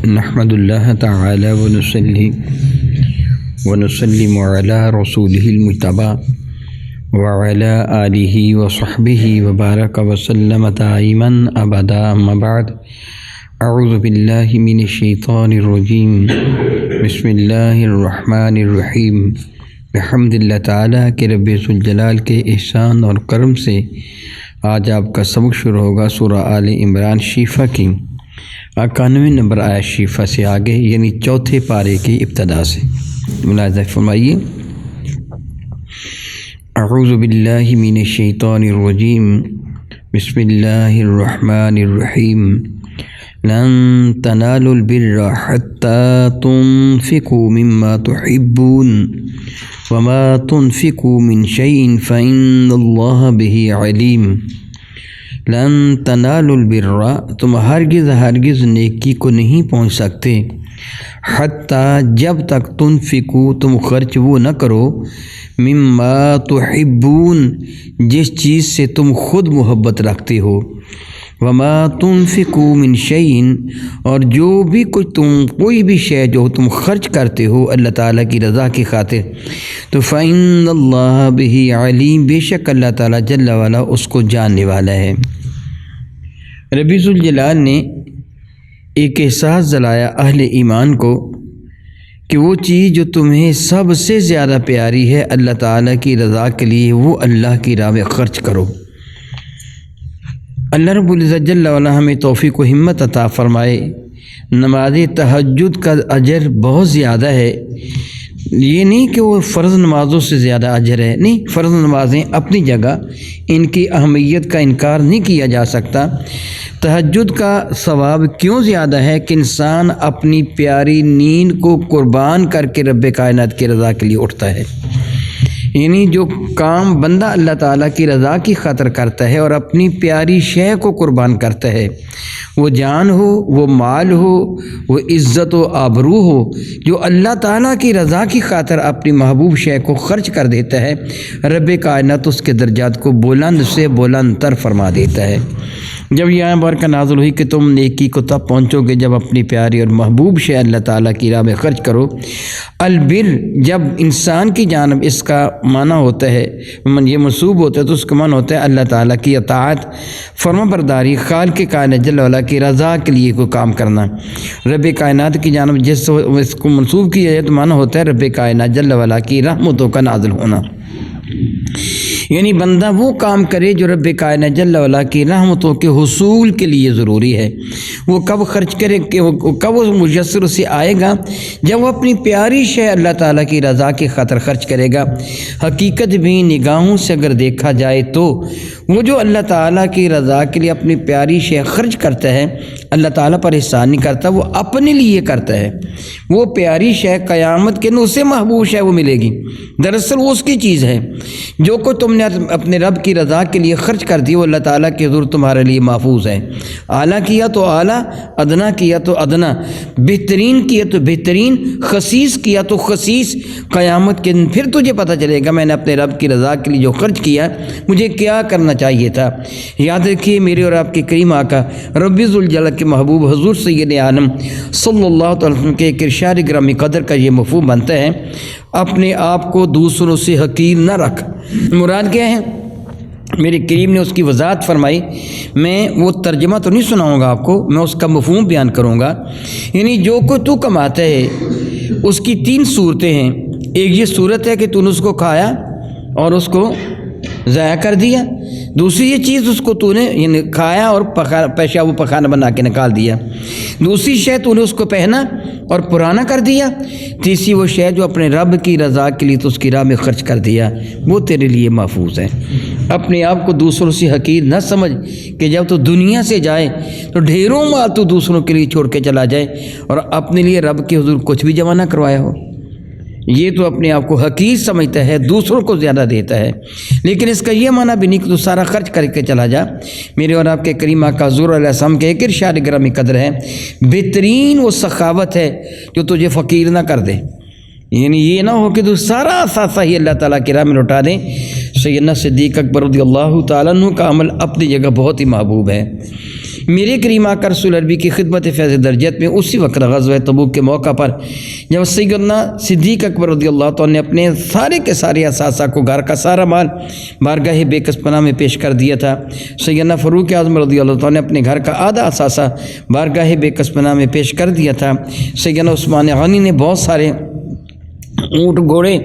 نحمد اللہ تعالی ونصلی ونسلم علی رسولہ المجتبی وعلی آلہ وصحبہ وبارک وسلم تسلیما ابدا اما بعد اعوذ باللہ من الشیطان الرجیم بسم اللہ الرحمن الرحیم بحمد اللہ تعالیٰ کے رب ذوالجلال کے احسان اور کرم سے آج آپ کا سبق شروع ہوگا سورہ آل عمران شیفہ کی 91 نمبر آیت شیفہ سے آگے، یعنی چوتھے پارے کی ابتدا سے۔ ملاحظہ فرمائیے، اعوذ باللہ من الشیطان الرجیم بسم اللہ الرحمن الرحیم لن تنالوا البر حتى تنفقوا مما تحبون وما تنفقوا من شيء فإن الله به عليم۔ لن تنالوا البر، تم ہرگز نیکی کو نہیں پہنچ سکتے، حتیٰ جب تک تنفقوا تم خرچ وہ نہ کرو، مما تحبون جس چیز سے تم خود محبت رکھتے ہو، وما تنفقوا من شیء اور جو بھی کوئی بھی شے جو تم خرچ کرتے ہو اللہ تعالیٰ کی رضا کی خاطر، تو فإن اللہ بہ علیم، بے شک اللہ تعالیٰ جل وعلا اس کو جاننے والا ہے۔ رب ذوالجلال نے ایک احساس دلایا اہل ایمان کو کہ وہ چیز جو تمہیں سب سے زیادہ پیاری ہے اللہ تعالیٰ کی رضا کے لیے، وہ اللہ کی راہ میں خرچ کرو۔ اللہ رب العزت جل وعلا ہمیں توفیق و ہمت عطا فرمائے۔ نماز تہجد کا اجر بہت زیادہ ہے، یہ نہیں کہ وہ فرض نمازوں سے زیادہ اجر ہے، نہیں، فرض نمازیں اپنی جگہ، ان کی اہمیت کا انکار نہیں کیا جا سکتا۔ تہجد کا ثواب کیوں زیادہ ہے کہ انسان اپنی پیاری نیند کو قربان کر کے رب کائنات کی رضا کے لیے اٹھتا ہے، یعنی جو کام بندہ اللہ تعالیٰ کی رضا کی خاطر کرتا ہے اور اپنی پیاری شے کو قربان کرتا ہے، وہ جان ہو، وہ مال ہو، وہ عزت و آبرو ہو، جو اللہ تعالیٰ کی رضا کی خاطر اپنی محبوب شے کو خرچ کر دیتا ہے، رب کائنات اس کے درجات کو بلند سے بلند تر فرما دیتا ہے۔ جب یہ آیت برکہ نازل ہوئی کہ تم نیکی کو تب پہنچو گے جب اپنی پیاری اور محبوب شے اللہ تعالیٰ کی راہ میں خرچ کرو۔ البر جب انسان کی جانب اس کا معنی ہوتا ہے، یہ منسوب ہوتا ہے تو اس کا معنی ہوتا ہے اللہ تعالیٰ کی اطاعت، فرما برداری، خالق کائنات جل وعلا کی رضا کے لیے کوئی کام کرنا۔ رب کائنات کی جانب جس اس کو منسوب کیا جائے تو معنی ہوتا ہے رب کائنات جل وعلا کی رحمتوں کا نازل ہونا، یعنی بندہ وہ کام کرے جو رب کائنات جل وعلا کی رحمتوں کے حصول کے لیے ضروری ہے۔ وہ کب خرچ کرے کہ کب وہ میسر سے آئے گا؟ جب وہ اپنی پیاری شے اللہ تعالیٰ کی رضا کی خاطر خرچ کرے گا۔ حقیقت بھی نگاہوں سے اگر دیکھا جائے تو وہ جو اللہ تعالیٰ کی رضا کے لیے اپنی پیاری شے خرچ کرتا ہے، اللہ تعالیٰ پر احسان نہیں کرتا، وہ اپنے لیے کرتا ہے۔ وہ پیاری شے قیامت کے دن اسے محبوب شے وہ ملے گی، دراصل وہ اس کی چیز ہے۔ جو کو تم نے اپنے رب کی رضا کے لیے خرچ کر دی وہ اللہ تعالیٰ کے حضور تمہارے لیے محفوظ ہے۔ اعلیٰ کیا تو اعلیٰ، ادنا کیا تو ادنا، بہترین کیا تو بہترین، خسیس کیا تو خسیس، قیامت کے دن پھر تجھے پتہ چلے گا میں نے اپنے رب کی رضا کے لیے جو خرچ کیا مجھے کیا کرنا چاہیے تھا۔ یاد رکھیے میرے اور آپ کے کریم آقا رب ذوالجلال کے محبوب حضور سید عالم صلی اللہ علیہ وسلم کے ایک ارشاد گرامی قدر کا یہ مفہوم بنتا ہے، اپنے آپ کو دوسروں سے حقیر نہ رکھ۔ مراد کیا ہے؟ میرے کریم نے اس کی وضاحت فرمائی، میں وہ ترجمہ تو نہیں سناؤں گا آپ کو، میں اس کا مفہوم بیان کروں گا۔ یعنی جو کوئی تو کماتا ہے اس کی 3 صورتیں ہیں۔ ایک یہ صورت ہے کہ تو نے اس کو کھایا اور اس کو ضائع کر دیا، دوسری یہ چیز اس کو تو نے یعنی کھایا اور پیشاب و پخانہ بنا کے نکال دیا، دوسری شے تو نے اس کو پہنا اور پرانا کر دیا، تیسری وہ شے جو اپنے رب کی رضا کے لیے تو اس کی راہ میں خرچ کر دیا، وہ تیرے لیے محفوظ ہے۔ اپنے آپ کو دوسروں سے حقیر نہ سمجھ کہ جب تو دنیا سے جائے تو ڈھیروں مال تو دوسروں کے لیے چھوڑ کے چلا جائے اور اپنے لیے رب کے حضور کچھ بھی جمع نہ کروایا ہو۔ یہ تو اپنے آپ کو حقیر سمجھتا ہے، دوسروں کو زیادہ دیتا ہے، لیکن اس کا یہ معنی بھی نہیں کہ تو سارا خرچ کر کے چلا جا۔ میرے اور آپ کے کریم آقا حضور علیہ السلام کے ایک ارشاد گرامی قدر ہے، بہترین وہ سخاوت ہے جو تجھے فقیر نہ کر دے، یعنی یہ نہ ہو کہ تو سارا اثاثہ ہی اللہ تعالیٰ کی راہ میں لوٹا دیں۔ سیدنا صدیق اکبر رضی اللہ تعالیٰ عنہ کا عمل اپنی جگہ بہت ہی محبوب ہے، میرے کریم آقا رسول عربی کی خدمت فیض درجت میں اسی وقت غزوہ تبوک کے موقع پر جب سیدنا صدیق اکبر رضی اللہ تعالیٰ نے اپنے سارے کے سارے اثاثہ کو گھر کا سارا مال بارگاہ بے کس پناہ میں پیش کر دیا تھا، سیدنا فاروق اعظم رضی اللہ تعالیٰ نے اپنے گھر کا آدھا اثاثہ بارگاہ بے کس پناہ میں پیش کر دیا تھا، سیدنا عثمان غنی نے بہت سارے اونٹ گھوڑے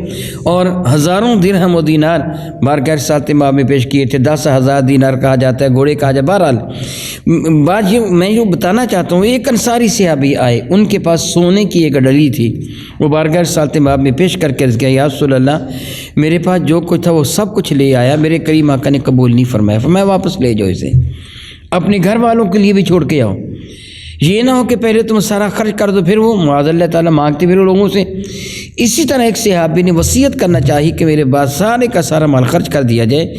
اور ہزاروں درہم و دینار بارگاہ رسالت مآب میں پیش کیے تھے۔ 10,000 دینار کہا جاتا ہے، گھوڑے کہا جاتا ہے۔ بہرحال بات میں جو بتانا چاہتا ہوں، ایک انصاری صحابی آئے، ان کے پاس سونے کی ایک ڈلی تھی، وہ بارگاہ رسالت مآب میں پیش کر کے عرض کیا یا رسول اللہ میرے پاس جو کچھ تھا وہ سب کچھ لے آیا، میرے کریم آقا نے قبول نہیں فرمایا، فرمایا واپس لے جاؤ اسے، اپنے گھر والوں کے لیے بھی چھوڑ کے آؤ، یہ نہ ہو کہ پہلے تم سارا خرچ کر دو پھر وہ معاذ اللہ تعالیٰ مانگتے پھر لوگوں سے۔ اسی طرح ایک صحابی نے وصیت کرنا چاہی کہ میرے بعد سارے کا سارا مال خرچ کر دیا جائے،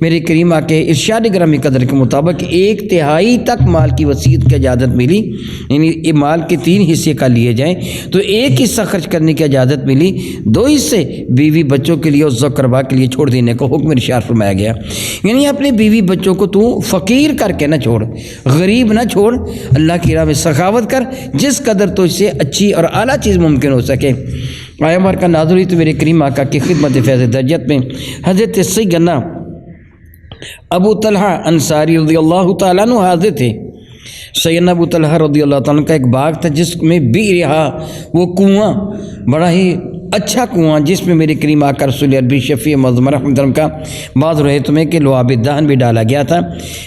میرے کریم آقا کے ارشاد گرامی قدر کے مطابق 1/3 تک مال کی وصیت کی اجازت ملی، یعنی یہ مال کے 3 حصے کا لیے جائیں تو 1 حصہ خرچ کرنے کی اجازت ملی، 2 حصے بیوی بچوں کے لیے اور ذکربا کے لیے چھوڑ دینے کا حکم ارشاد فرمایا گیا۔ یعنی اپنے بیوی بچوں کو تو فقیر کر کے نہ چھوڑ، غریب نہ چھوڑ، اللہ کی راہ میں سخاوت کر، جس قدر تو اس سے اچھی اور اعلیٰ چیز ممکن ہو سکے۔ آیا بار کا نازل ہوئی تو میرے کریم آقا کی خدمت فیض درجت میں حضرت سیدنا ابو طلحہ انصاری رضی اللہ تعالیٰ عنہ حاضر تھے۔ سیدنا ابو طلحہ رضی اللہ تعالیٰ عنہ کا ایک باغ تھا جس میں بیرہا، وہ کنواں بڑا ہی اچھا کنواں جس میں میرے کریم آقا رسول عربی شفیع معظم رحمۃ اللہ کا بعض روایتوں میں کہ لعاب دہن بھی ڈالا گیا تھا۔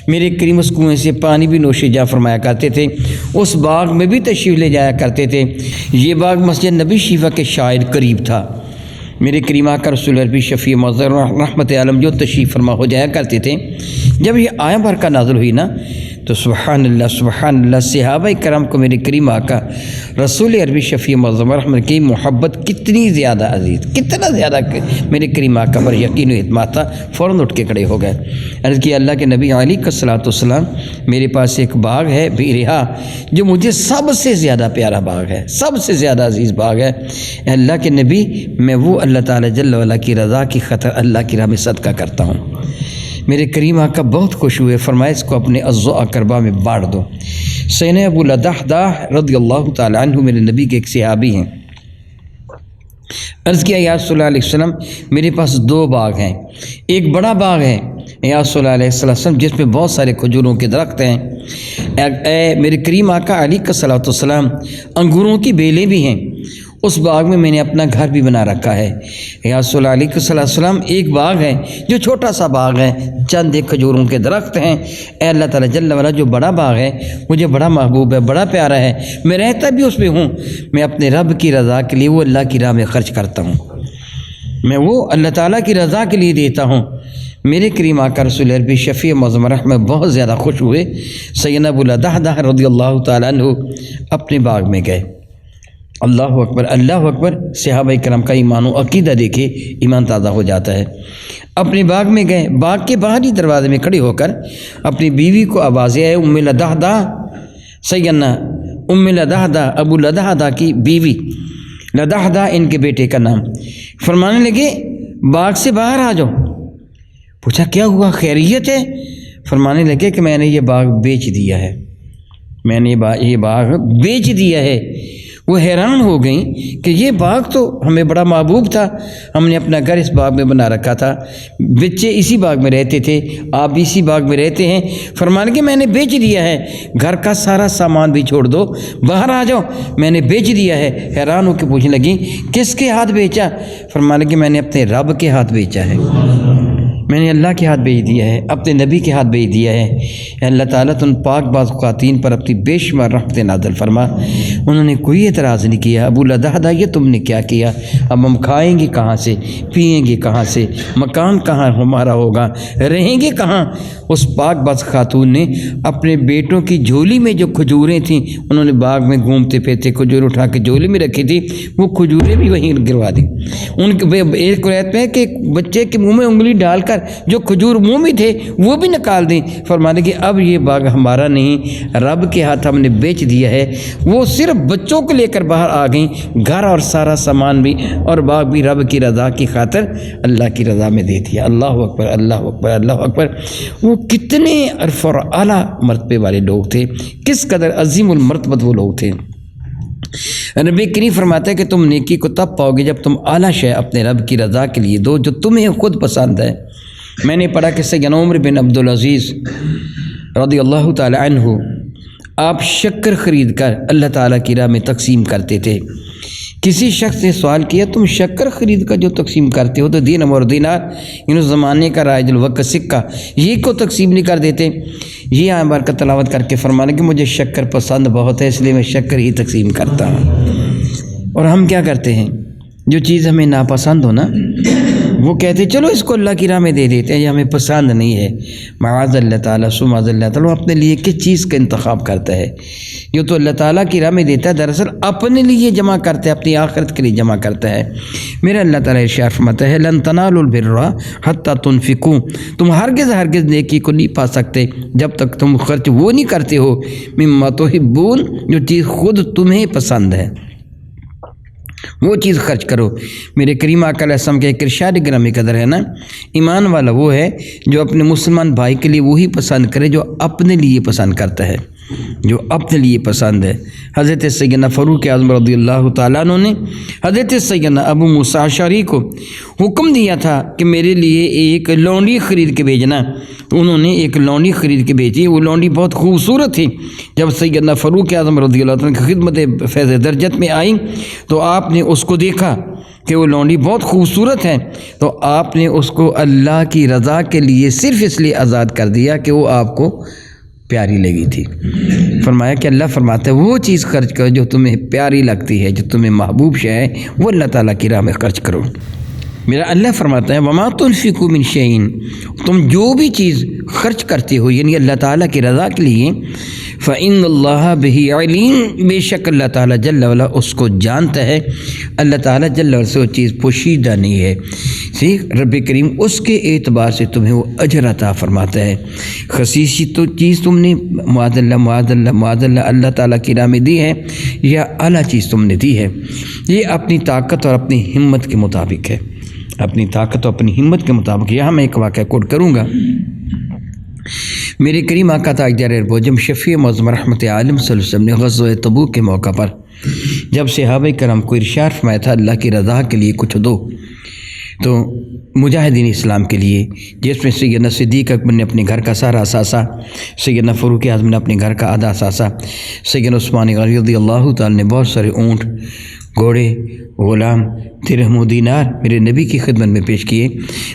میرے کریم اس کنویں سے پانی بھی نوش جا فرمایا کرتے تھے، اس باغ میں بھی تشریف لے جایا کرتے تھے۔ یہ باغ مسجد نبی شیفہ کے شاید قریب تھا۔ میرے کریم آقا رسول عربی شفیع معظم رحمت عالم جو تشریف فرما ہو جایا کرتے تھے۔ جب یہ آیا برکہ نازل ہوئی نا تو سبحان اللہ صحابہ کرام کو میرے کریم آقا رسول عربی شفیع معظم رحمت کی محبت کتنی زیادہ عزیز، کتنا زیادہ میرے کریم آقا پر یقین و اعتماد تھا، فوراً اٹھ کے کھڑے ہو گئے۔ عرض کیا اللہ کے نبی علیہ الصلوۃ والسلام میرے پاس ایک باغ ہے بیرہا جو مجھے سب سے زیادہ پیارا باغ ہے، سب سے زیادہ عزیز باغ ہے، اللہ کے نبی میں وہ اللہ تعالیٰ جل وعلا کی رضا کی خاطر اللہ کی راہ میں صدقہ کرتا ہوں۔ میرے کریم آقا بہت خوش ہوئے، فرمایا اس کو اپنے عز و اقربا میں بانٹ دو۔ سیدنا ابو لدحدہ رضی اللہ تعالی عنہ میرے نبی کے ایک صحابی ہیں، عرض کیا یا رسول اللہ علیہ وسلم میرے پاس 2 باغ ہیں، ایک بڑا باغ ہے یا رسول اللہ علیہ وسلم جس میں بہت سارے کھجوروں کے درخت ہیں، اے میرے کریم آقا علیہ الصلوۃ والسلام انگوروں کی بیلیں بھی ہیں، اس باغ میں نے اپنا گھر بھی بنا رکھا ہے۔ یا رسول اللہ علیہ السلام ایک باغ ہے جو چھوٹا سا باغ ہے، چند ایک کھجوروں کے درخت ہیں، اے اللہ تعالیٰ جل وعلا جو بڑا باغ ہے مجھے بڑا محبوب ہے، بڑا پیارا ہے، میں رہتا بھی اس میں ہوں، میں اپنے رب کی رضا کے لیے وہ اللہ کی راہ میں خرچ کرتا ہوں، میں وہ اللہ تعالیٰ کی رضا کے لیے دیتا ہوں۔ میرے کریم آقا رسول عربی شفیع معظم رحمت بہت زیادہ خوش ہوئے۔ سیدنا ابو لدحدہ رضی اللہ تعالیٰ عنہ اپنے باغ میں گئے۔ اللہ اکبر، اللہ اکبر، صحابہ کرام کا ایمان و عقیدہ دیکھے ایمان تازہ ہو جاتا ہے۔ اپنے باغ میں گئے، باغ کے باہری دروازے میں کھڑے ہو کر اپنی بیوی کو آوازیں آئے، ام لدحدہ، سیدنا ام لدحدہ ابو لدحدہ کی بیوی، لدحدہ ان کے بیٹے کا نام، فرمانے لگے باغ سے باہر آ جاؤ۔ پوچھا کیا ہوا، خیریت ہے؟ فرمانے لگے کہ میں نے یہ باغ بیچ دیا ہے، میں نے یہ باغ بیچ دیا ہے۔ وہ حیران ہو گئیں کہ یہ باغ تو ہمیں بڑا محبوب تھا، ہم نے اپنا گھر اس باغ میں بنا رکھا تھا، بچے اسی باغ میں رہتے تھے، آپ بھی اسی باغ میں رہتے ہیں، فرمانے کہ میں نے بیچ دیا ہے، گھر کا سارا سامان بھی چھوڑ دو، باہر آ جاؤ، میں نے بیچ دیا ہے۔ حیران ہو کے پوچھنے لگیں کس کے ہاتھ بیچا؟ فرمانے کہ میں نے اپنے رب کے ہاتھ بیچا ہے، میں نے اللہ کے ہاتھ بھیج دیا ہے، اپنے نبی کے ہاتھ بھیج دیا ہے۔ اللہ تعالیٰ تو ان پاک باز خواتین پر اپنی بے شمار رحمت نازل فرما۔ انہوں نے کوئی اعتراض نہیں کیا، ابو لدحدہ یہ تم نے کیا کیا، اب ہم کھائیں گے کہاں سے، پئیں گے کہاں سے، مکان کہاں ہمارا ہوگا، رہیں گے کہاں؟ اس پاک باز خاتون نے اپنے بیٹوں کی جھولی میں جو کھجوریں تھیں انہوں نے باغ میں گھومتے پھرتے کھجور اٹھا کے جھولی میں رکھی تھی، وہ کھجوریں بھی وہیں گروا دیں۔ ان کے ایک روایت میں ہے کہ بچے کے منہ میں انگلی ڈال کر کر جو کھجور منہ میں تھے وہ بھی نکال دیں۔ فرمانے کہ اب یہ باغ ہمارا نہیں، رب کے ہاتھ ہم نے بیچ دیا ہے۔ وہ صرف بچوں کو لے کر باہر آ گئیں، گھر اور سارا سامان بھی اور باغ بھی رب کی رضا کی خاطر اللہ کی رضا میں دے دیا۔ اللہ اکبر، اللہ اکبر، اللہ اکبر۔ وہ کتنے عرف اور اعلیٰ مرتبے والے لوگ تھے، کس قدر عظیم المرتبت وہ لوگ تھے۔ نبی کریم فرماتا ہے کہ تم نیکی کو تب پاؤ گے جب تم اعلیٰ شے اپنے رب کی رضا کے لیے دو جو تمہیں خود پسند ہے۔ میں نے پڑھا کہ سیدنا عمر بن عبدالعزیز رضی اللہ تعالی عنہ آپ شکر خرید کر اللہ تعالیٰ کی راہ میں تقسیم کرتے تھے۔ کسی شخص نے سوال کیا تم شکر خرید کر جو تقسیم کرتے ہو تو دینار اور دینار ان زمانے کا رائج الوقت سکہ یہ کو تقسیم نہیں کر دیتے؟ یہ آیت بار کا تلاوت کر کے فرمانے کہ مجھے شکر پسند بہت ہے اس لیے میں شکر ہی تقسیم کرتا ہوں۔ اور ہم کیا کرتے ہیں، جو چیز ہمیں ناپسند ہو نا وہ کہتے ہیں چلو اس کو اللہ کی راہ میں دے دیتے ہیں، یہ ہمیں پسند نہیں ہے۔ معاذ اللہ تعالیٰ سماذ اللہ تعالیٰ اپنے لیے کس چیز کا انتخاب کرتا ہے؟ یہ تو اللہ تعالیٰ کی راہ میں دیتا ہے، دراصل اپنے لیے جمع کرتا ہے، اپنی آخرت کے لیے جمع کرتا ہے۔ میرا اللہ تعالیٰ ارشاد فرماتا ہے لن تنالوا البر حتی تنفقوا، تم ہرگز نیکی کو نہیں پا سکتے جب تک تم خرچ وہ نہیں کرتے ہو مما تحبون، جو چیز خود تمہیں پسند ہے وہ چیز خرچ کرو۔ میرے کریم آقا علیہ السلام کے ایک ارشاد گرامی قدر ہے نا، ایمان والا وہ ہے جو اپنے مسلمان بھائی کے لیے وہی پسند کرے جو اپنے لیے پسند کرتا ہے، جو اپنے لیے پسند ہے۔ حضرت سیدنا فاروق اعظم رضی اللہ تعالیٰ عنہ نے حضرت سیدنا ابو موسیٰ اشعری کو حکم دیا تھا کہ میرے لیے ایک لونڈی خرید کے بھیجنا، تو انہوں نے ایک لونڈی خرید کے بھیجی۔ وہ لونڈی بہت خوبصورت تھی۔ جب سیدنا فاروق اعظم رضی اللہ عنہ کی خدمت فیض درجت میں آئیں تو آپ نے اس کو دیکھا کہ وہ لونڈی بہت خوبصورت ہے، تو آپ نے اس کو اللہ کی رضا کے لیے صرف اس لیے آزاد کر دیا کہ وہ آپ کو پیاری لگی تھی۔ فرمایا کہ اللہ فرماتا ہے وہ چیز خرچ کرو جو تمہیں پیاری لگتی ہے، جو تمہیں محبوب شے ہے، وہ اللہ تعالیٰ کی راہ میں خرچ کرو۔ میرا اللہ فرماتا ہے وما تنفقوا من شیء، تم جو بھی چیز خرچ کرتے ہو یعنی اللہ تعالیٰ کی رضا کے لیے، فإن اللہ بہ علیم، بے شک اللہ تعالیٰ جل وعلا اس کو جانتا ہے۔ اللہ تعالیٰ جل وعلا سے وہ چیز پوشیدہ نہیں ہے، رب کریم اس کے اعتبار سے تمہیں وہ اجر عطا فرماتا ہے۔ خصیصی تو چیز تم نے معاذ اللہ معاذ اللہ معاذ اللہ اللہ تعالیٰ کی راہ میں دی ہے یا اعلیٰ چیز تم نے دی ہے، یہ اپنی طاقت اور اپنی ہمت کے مطابق ہے، اپنی طاقت اور اپنی ہمت کے مطابق۔ یہاں میں ایک واقعہ کوٹ کروں گا۔ میرے کریم آقا تاجدار اربوجم شفیع معظم رحمت عالم صلی اللہ علیہ وسلم نے غزوہ تبوک کے موقع پر جب صحابہ کرام کو ارشاد فرمایا تھا اللہ کی رضا کے لیے کچھ دو، تو مجاہدین اسلام کے لیے جس میں سیدنا صدیق اکبر نے اپنے گھر کا سارا اثاثہ، سیدنا فاروق اعظم نے اپنے گھر کا آدھا اثاثہ، سیدنا عثمان غنی رضی اللہ تعالی نے بہت سارے اونٹ، گھوڑے، غلام، درہم و دینار میرے نبی کی خدمت میں پیش کیے۔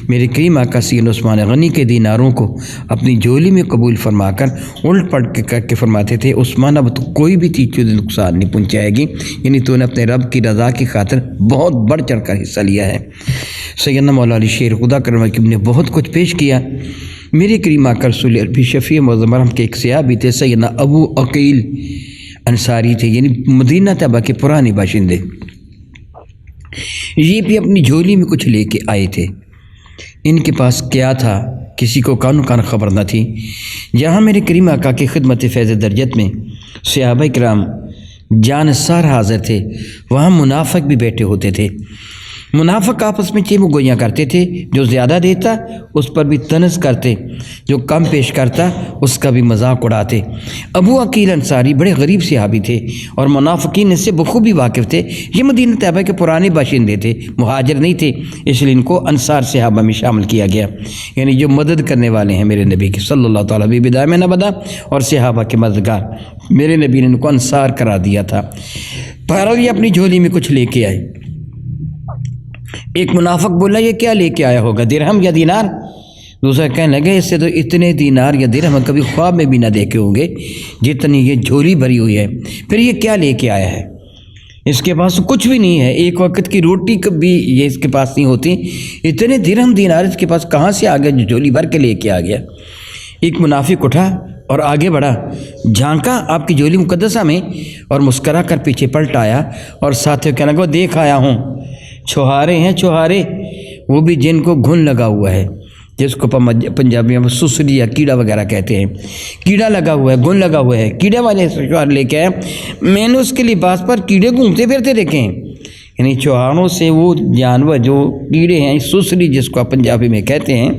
میرے کریم آقا سیدنا عثمان غنی کے دیناروں کو اپنی جھولی میں قبول فرما کر الٹ پلٹ کر کے فرماتے تھے عثمان اب تو کوئی بھی چیز تجھے نقصان نہیں پہنچائے گی، یعنی تو نے اپنے رب کی رضا کی خاطر بہت بڑھ چڑھ کر حصہ لیا ہے۔ سیدنا مولا علی شیر خدا کرم نے بہت کچھ پیش کیا۔ میرے کریم آقا رسول عربی شفیع معظم رحمت کے ایک صحابی تھے سیدنا ابو عقیل انصاری تھے، یعنی مدینہ طیبہ کے پرانے باشندے، یہ بھی اپنی جھولی میں کچھ لے کے آئے تھے۔ ان کے پاس کیا تھا کسی کو کانو کان خبر نہ تھی۔ جہاں میرے کریم آقا کی خدمت فیض درجت میں صحابہ کرام جانسار حاضر تھے، وہاں منافق بھی بیٹھے ہوتے تھے۔ منافق آپس میں چیمو گویاں کرتے تھے، جو زیادہ دیتا اس پر بھی طنز کرتے، جو کم پیش کرتا اس کا بھی مذاق اڑاتے۔ ابو عقیل انصاری بڑے غریب صحابی تھے اور منافقین اس سے بخوبی واقف تھے۔ یہ مدینہ طیبہ کے پرانے باشندے تھے، مہاجر نہیں تھے، اس لیے ان کو انصار صحابہ میں شامل کیا گیا، یعنی جو مدد کرنے والے ہیں میرے نبی کی صلی اللہ تعالیٰ علیہ بدایہ میں نہ بدا، اور صحابہ کے مددگار میرے نبی نے ان کو انصار کرا دیا تھا۔ بہرحال یہ اپنی جھولی میں کچھ لے کے آئے۔ ایک منافق بولا یہ کیا لے کے آیا ہوگا، درہم یا دینار؟ دوسرا کہنے لگے اس سے تو اتنے دینار یا درہم کبھی خواب میں بھی نہ دیکھے ہوں گے جتنی یہ جھولی بھری ہوئی ہے، پھر یہ کیا لے کے آیا ہے؟ اس کے پاس کچھ بھی نہیں ہے، ایک وقت کی روٹی کبھی یہ اس کے پاس نہیں ہوتی، اتنے درہم دینار اس کے پاس کہاں سے آ گیا جو جھولی بھر کے لے کے آ گیا؟ ایک منافق اٹھا اور آگے بڑھا، جھانکا آپ کی جھولی مقدسہ میں اور مسکرا کر پیچھے پلٹ آیا اور ساتھیوں کہنے لگا دیکھ آیا ہوں، چھہارے ہیں چھہارے، وہ بھی جن کو گھن لگا ہوا ہے، جس کو پنجابی میں سسری یا کیڑا وغیرہ کہتے ہیں، کیڑا لگا ہوا ہے، گن لگا ہوا ہے، کیڑے والے چوہار لے کے آئے، میں نے اس کے لباس پر کیڑے گھومتے پھرتے دیکھے ہیں۔ یعنی چوہاروں سے وہ جانور جو کیڑے ہیں، سسری جس کو آپ پنجابی میں کہتے ہیں،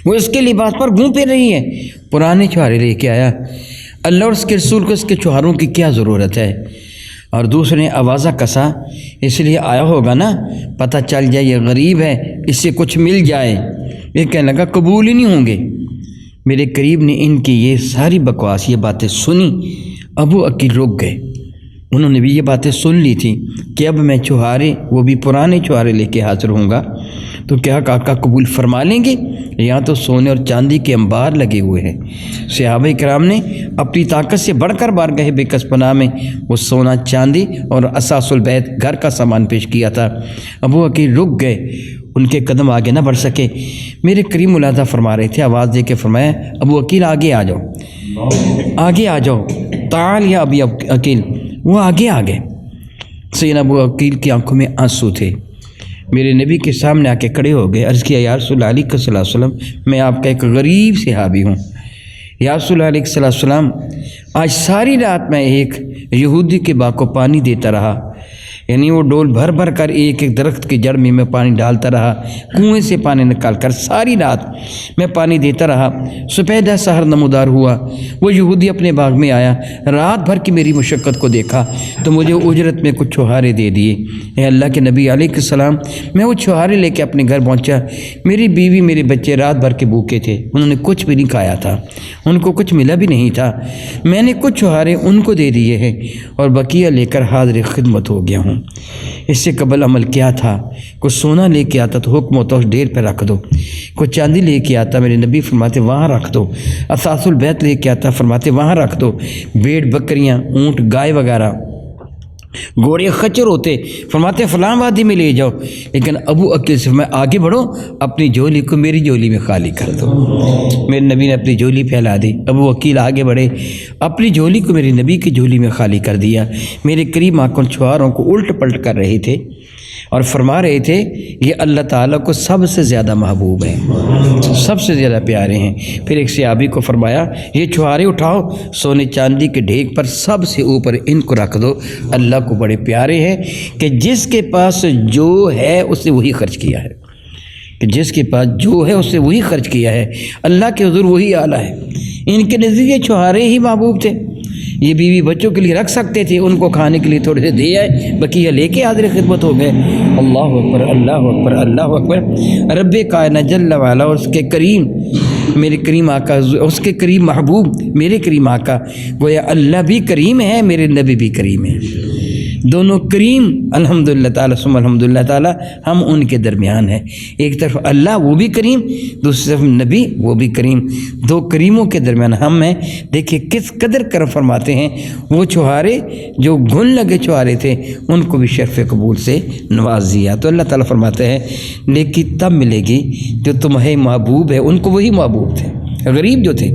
وہ اس کے لباس پر گھوم پھر رہی ہے۔ پرانے چوہارے لے کے آیا۔ اللہ اور اس کے رسول کو اس کے چوہاروں کی کیا ضرورت ہے؟ اور دوسرے نے آوازہ کسا، اس لیے آیا ہوگا نا، پتہ چل جائے یہ غریب ہے، اس سے کچھ مل جائے۔ یہ کہنے لگا قبول ہی نہیں ہوں گے۔ میرے قریب نے ان کی یہ ساری بکواس، یہ باتیں سنی۔ ابو عقیل رک گئے، انہوں نے بھی یہ باتیں سن لی تھی کہ اب میں چوہارے، وہ بھی پرانے چوہارے لے کے حاضر ہوں گا، تو کیا آقا قبول فرما لیں گے؟ یہاں تو سونے اور چاندی کے انبار لگے ہوئے ہیں۔ صحابہ کرام نے اپنی طاقت سے بڑھ کر بارگاہ بکس پناہ میں وہ سونا، چاندی اور اساس البیت گھر کا سامان پیش کیا تھا۔ ابو عقیل رک گئے، ان کے قدم آگے نہ بڑھ سکے۔ میرے قریب ملاحظہ فرما رہے تھے، آواز دے کے فرمایا، ابو عقیل آگے آ جاؤ، آگے آ جاؤ، تعال یا ابی عقیل۔ وہ آگے آ گئے۔ سیدنا ابو عقیل کی آنکھوں میں آنسو تھے۔ میرے نبی کے سامنے آ کے کھڑے ہو گئے، عرض کیا، یا رسول اللہ علیہ صلی اللہ علیہ وسلم، میں آپ کا ایک غریب صحابی ہوں۔ یا رسول اللہ علیہ وسلم، آج ساری رات میں ایک یہودی کے باغ کو پانی دیتا رہا، یعنی وہ ڈول بھر بھر کر ایک ایک درخت کی جڑ میں پانی ڈالتا رہا، کنویں سے پانی نکال کر ساری رات میں پانی دیتا رہا۔ سپیدہ سحر نمودار ہوا، وہ یہودی اپنے باغ میں آیا، رات بھر کی میری مشقت کو دیکھا تو مجھے اجرت میں کچھ چوہارے دے دیے۔ اے اللہ کے نبی علیہ السلام، میں وہ چوہارے لے کے اپنے گھر پہنچا، میری بیوی میرے بچے رات بھر کے بھوکے تھے، انہوں نے کچھ بھی نہیں کھایا تھا، ان کو کچھ ملا بھی نہیں تھا، میں نے کچھ چوہارے ان کو دے دیے ہیں اور بقیہ لے کر حاضر خدمت ہو گیا ہوں۔ اس سے قبل عمل کیا تھا؟ کوئی سونا لے کے آتا تو حکم ہوتا اس ڈھیر پہ رکھ دو، کوئی چاندی لے کے آتا میرے نبی فرماتے وہاں رکھ دو، اساس البیت لے کے آتا فرماتے وہاں رکھ دو، بھیڑ بکریاں، اونٹ، گائے وغیرہ، گھوڑے خچر ہوتے فرماتے فلاں وادی میں لے جاؤ، لیکن ابو عقیل سے میں آگے بڑھو، اپنی جھولی کو میری جھولی میں خالی کر دو۔ میرے نبی نے اپنی جھولی پھیلا دی، ابو عقیل آگے بڑھے، اپنی جھولی کو میرے نبی کی جھولی میں خالی کر دیا۔ میرے قریب آنکھوں چوہاروں کو الٹ پلٹ کر رہے تھے اور فرما رہے تھے یہ اللہ تعالیٰ کو سب سے زیادہ محبوب ہیں، سب سے زیادہ پیارے ہیں۔ پھر ایک صحابی کو فرمایا یہ چوہارے اٹھاؤ، سونے چاندی کے ڈھیگ پر سب سے اوپر ان کو رکھ دو، اللہ کو بڑے پیارے ہیں کہ جس کے پاس جو ہے اس نے وہی خرچ کیا ہے، کہ جس کے پاس جو ہے اس نے وہی خرچ کیا ہے، اللہ کے حضور وہی اعلیٰ ہے۔ ان کے نزدیک یہ چوہارے ہی محبوب تھے، یہ بیوی بچوں کے لیے رکھ سکتے تھے، ان کو کھانے کے لیے تھوڑے سے دے آئے، بقیہ لے کے حاضر خدمت ہو گئے۔ اللہ اکبر، اللہ اکبر، اللہ اکبر۔ رب کائنات جل وعلا اور اس کے کریم، میرے کریم آقا، اس کے کریم محبوب میرے کریم آقا، گویا اللہ بھی کریم ہے، میرے نبی بھی کریم ہے، دونوں کریم الحمدللہ تعالیٰ ثم الحمدللہ تعالیٰ، ہم ان کے درمیان ہیں۔ ایک طرف اللہ وہ بھی کریم، دوسری طرف نبی وہ بھی کریم، دو کریموں کے درمیان ہم ہیں۔ دیکھیے کس قدر کرم فرماتے ہیں، وہ چوہارے جو گھن لگے چوہارے تھے ان کو بھی شرف قبول سے نواز دیا۔ تو اللہ تعالیٰ فرماتے ہیں نیکی تب ملے گی جو تمہیں محبوب ہے، ان کو وہی محبوب تھے، غریب جو تھے،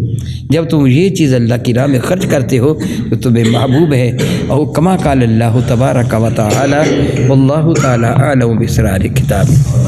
جب تم یہ چیز اللہ کی راہ میں خرچ کرتے ہو تو تمہیں محبوب ہے۔ او کما قال اللہ تبارک و تعالی واللہ تعالی اعلم باسرار کتاب۔